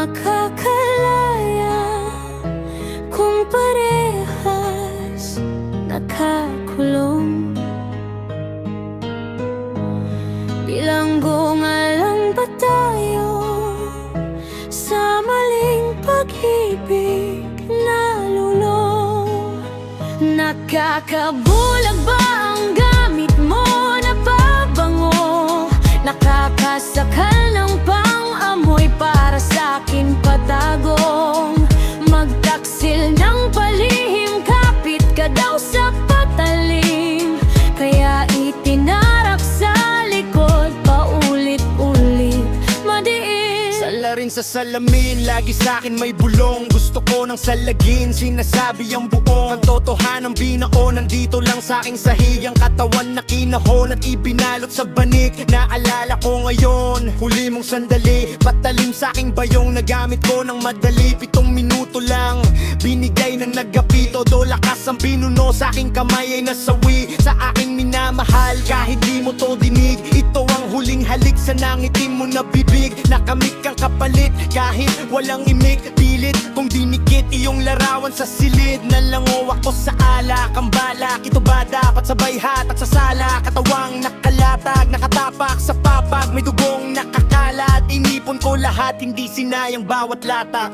makakalaya kung parehas nakakulong? Bilanggo nga lang ba tayo sa maling pag-ibig nalulong? Nakakabulag ba ang gamit mo na pabango? Nakakasakal ng pang-amoy para sa'kin patagong magtaksil ng palihim, kapit ka daw sa patalim, kaya itinarak sa likod paulit-ulit madiin. Sala rin sa salamin, lagi sa'kin may bulong. Gusto ko ng salagin, sinasabi ang buong ang totohanang binao. Nandito lang sa'king sahig, ang katawan na kinahon at ibinalot sa banig. Naalala ko ngayon, huli mong sandali, patalim sa'king bayong nagamit ko ng madali. 7 minuto lang, binigay ng nagapito. Do lakas ang binuno, sa'king kamay ay nasawi sa aking minamahal. Kahit di mo to dinig, ito ang huling halik sa nangitim mo na bibig. Nakamit kang kapalit, kahit walang imik. Pilit kung dinikit iyong larawan sa silid. Nalango ako sa alak, ang balak ito ba dapat sabay hatak sa sala? Katawang nakalatag, nakatapak sa papag, may dugong nakakalat. Inipon ko lahat, hindi sinayang bawat latak.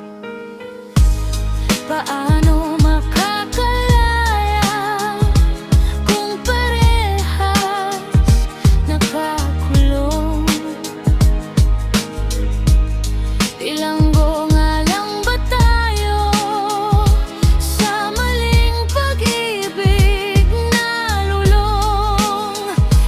Paano makakalaya kung parehas nakakulong? Bilanggo nga lang ba tayo sa maling pag-ibig nalulong?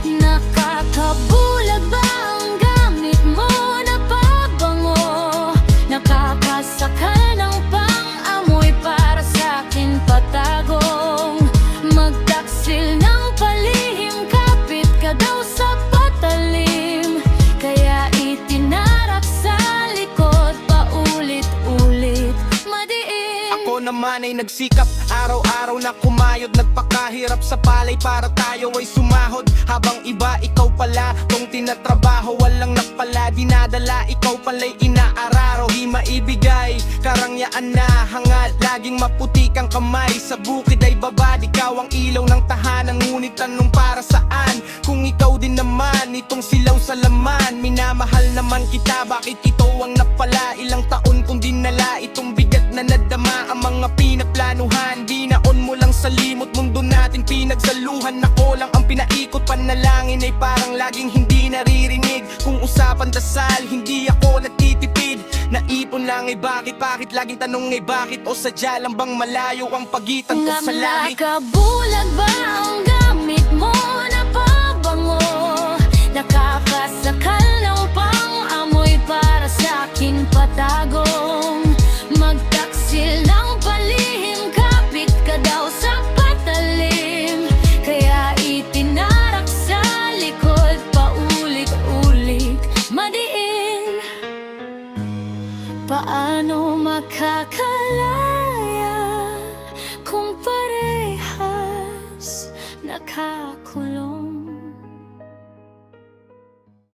Nakakabulag ba ang gamit mo na pabango? Nakakasakal ng pang-amoy para sa'kin patagong magtaksil ng palihim, kapit ka daw sa patalim, kaya itinarak sa likod paulit-ulit madiin. Ako naman ay nagsikap, araw-araw na kumayod. Nagpakahirap sa palay para tayo ay sumahod. Habang iba, ikaw pala tong tinatrabaho. Walang napala, dinadala, ikaw pala'y inaararo. Di maibigay, karangyaan na hangad. Laging maputi kang kamay, sa bukid ay babad. Ikaw ang ilaw ng tahanan, ngunit tanong para saan? Kung ikaw din naman, itong silaw sa laman. Minamahal naman kita, bakit ito ang napala? Ilang taon kong dinala itong bigat na nadama. Ang mga pinaplanuhan, binaon mo lang sa limot. Mundo natin pinagsaluhan, ako lang ang pinaikot. Panalangin ay parang laging hindi naririnig. Kung usapan dasal, hindi ako natitipid. Naipon lang ay bakit laging tanong ay bakit? O sadya lang bang malayo ang pagitan ko sa langit? Nakabulag ba ang gamit mo na pabango? Nakakasakal ng pang-amoy para sa'kin patagong magtaksil ng palihim, kapit ka daw sa patalim, kaya itinarak sa likod paulit-ulit madiin. Paano makakalaya kung parehas nakakulong?